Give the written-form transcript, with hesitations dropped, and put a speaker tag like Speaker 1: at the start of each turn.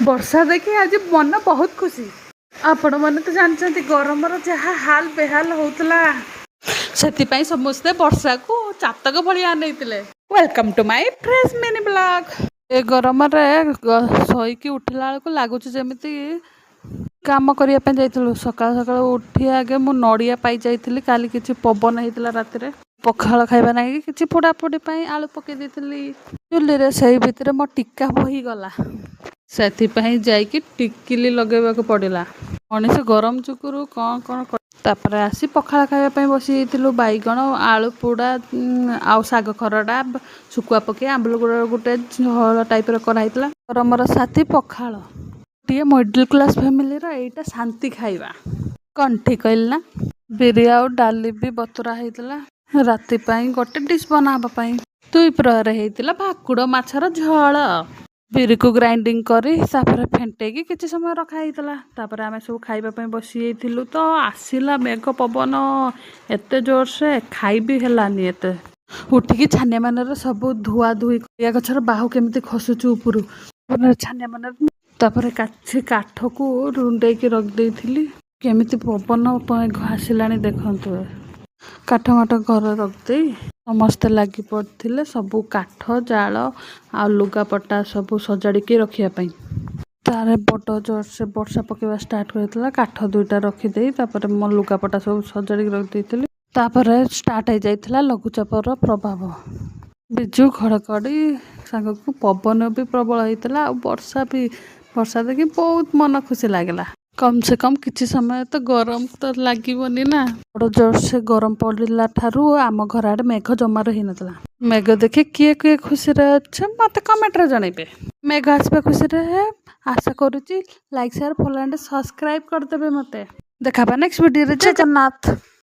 Speaker 1: ବର୍ଷା ଦେଖି ଆଜି ମନ ବହୁତ ଖୁସି। ଆପଣ ମାନେ ତ ଜାଣିଛନ୍ତି ଗରମର ଯାହା ହାଲ ବେହାଲ ହଉଥିଲା, ସେଥିପାଇଁ ସମସ୍ତେ ବର୍ଷାକୁ ଚାତକ ଭଳିଆ ନେଇଥିଲେ। Welcome to my fresh mini blog. ଏ ଗରମରେ ଶୋଇକି ଉଠିଲା ବେଳକୁ ଲାଗୁଛି ଯେମିତି କାମ କରିବା ପାଇଁ ଯାଇଥିଲୁ। ସକାଳୁ ସକାଳୁ ଉଠି ଆଗେ ମୁଁ ନଡ଼ିଆ ପାଇ ଯାଇଥିଲି, କାଲି କିଛି ପବନ ହେଇଥିଲା ରାତିରେ। ପଖାଳ ଖାଇବା ନାଗି କିଛି ପୋଡ଼ାପୋଡ଼ି ପାଇଁ ଆଳୁ ପକେଇ ଦେଇଥିଲି ଚୁଲିରେ, ସେଇ ଭିତରେ ମୋ ଟିକା ବୋହିଗଲା। ସେଥିପାଇଁ ଯାଇକି ଟିକିଲି ଲଗେଇବାକୁ ପଡ଼ିଲା। ମଣିଷ ଗରମ ଚୁକୁରୁ କ'ଣ ତାପରେ ଆସି ପଖାଳ ଖାଇବା ପାଇଁ ବସି ଯାଇଥିଲୁ। ବାଇଗଣ ଆଳୁ ପୋଡ଼ା ଆଉ ଶାଗ ଖରଡ଼ା ଶୁଖୁଆ ପକେଇ ଆମ୍ବୁଲ ଗୋଟେ ଝୋଳ ଟାଇପ୍ର କରାହେଇଥିଲା। ଗରମର ସାଥି ପଖାଳ। ଗୋଟିଏ ମିଡିଲ୍ କ୍ଲାସ୍ ଫ୍ୟାମିଲିର ଏଇଟା ଶାନ୍ତି ଖାଇବା। କ'ଣ ଠିକ୍ କହିଲି ନା? ବିରି ଆଉ ଡାଲି ବି ବତୁରା ହେଇଥିଲା ରାତି ପାଇଁ ଗୋଟେ ଡିଶ୍ ବନାହେବା ପାଇଁ। 2 ପ୍ରହରେ ହେଇଥିଲା ଭାକୁଡ଼ ମାଛର ଝୋଳ। ବିରିକୁ ଗ୍ରାଇଣ୍ଡିଙ୍ଗ କରି ତାପରେ ଫେଣ୍ଟେଇକି କିଛି ସମୟ ରଖା ହେଇଥିଲା। ତାପରେ ଆମେ ସବୁ ଖାଇବା ପାଇଁ ବସି ଯାଇଥିଲୁ ତ ଆସିଲା ମେଘ ପବନ ଏତେ ଜୋରସେ ଖାଇ ବି ହେଲାନି। ଏତେ ଉଠିକି ଛାନିଆ ମାନରେ ସବୁ ଧୁଆ ଧୁଇ ପରିବା ଗଛର ବାହୁ କେମିତି ଖସୁଛୁ ଉପରୁ ଛାନିଆ ମାନରେ। ତାପରେ କାଠକୁ ରୁଣ୍ଡେଇକି ରଖିଦେଇଥିଲି। କେମିତି ପବନ ଆସିଲାଣି ଦେଖନ୍ତୁ। କାଠ ମାଠ ଘରେ ରଖିଦେଇ ସମସ୍ତେ ଲାଗି ପଡ଼ିଥିଲେ ସବୁ କାଠ ଜାଳ ଆଉ ଲୁଗାପଟା ସବୁ ସଜାଡ଼ିକି ରଖିବା ପାଇଁ। ତାର ବଡ଼ ଜୋରସେ ବର୍ଷା ପକାଇବା ଷ୍ଟାର୍ଟ କରିଥିଲା। କାଠ 2ଟା ରଖିଦେଇ ତାପରେ ମୋ ଲୁଗାପଟା ସବୁ ସଜାଡ଼ିକି ରଖିଦେଇଥିଲି। ତାପରେ ଷ୍ଟାର୍ଟ ହେଇଯାଇଥିଲା ଲଘୁଚାପର ପ୍ରଭାବ। ବିଜୁ ଘଡ଼ଘଡ଼ି ସାଙ୍ଗକୁ ପବନ ବି ପ୍ରବଳ ହେଇଥିଲା ଆଉ ବର୍ଷା ଦେଖି ବହୁତ ମନ ଖୁସି ଲାଗିଲା। କମ୍ ସେ କମ୍ କିଛି ସମୟ ତ ଗରମ ତ ଲାଗିବନି ନା। ବଡ଼ ଜୋରସେ ଗରମ ପଡ଼ିଲା ଠାରୁ ଆମ ଘର ଆଡ଼େ ମେଘ ଜମାରୁ ହେଇନଥିଲା। ମେଘ ଦେଖି କିଏ କିଏ ଖୁସିରେ ଅଛ ମୋତେ କମେଣ୍ଟରେ ଜଣେଇବେ। ମେଘ ଆସିବା ଖୁସିରେ ଆଶା କରୁଛି like share follow and subscribe କରିଦେବେ ମୋତେ। ଦେଖା ହେବା ନେକ୍ସଟ ଭିଡ଼ିଓରେ। ଜୟ ଜଗନ୍ନାଥ।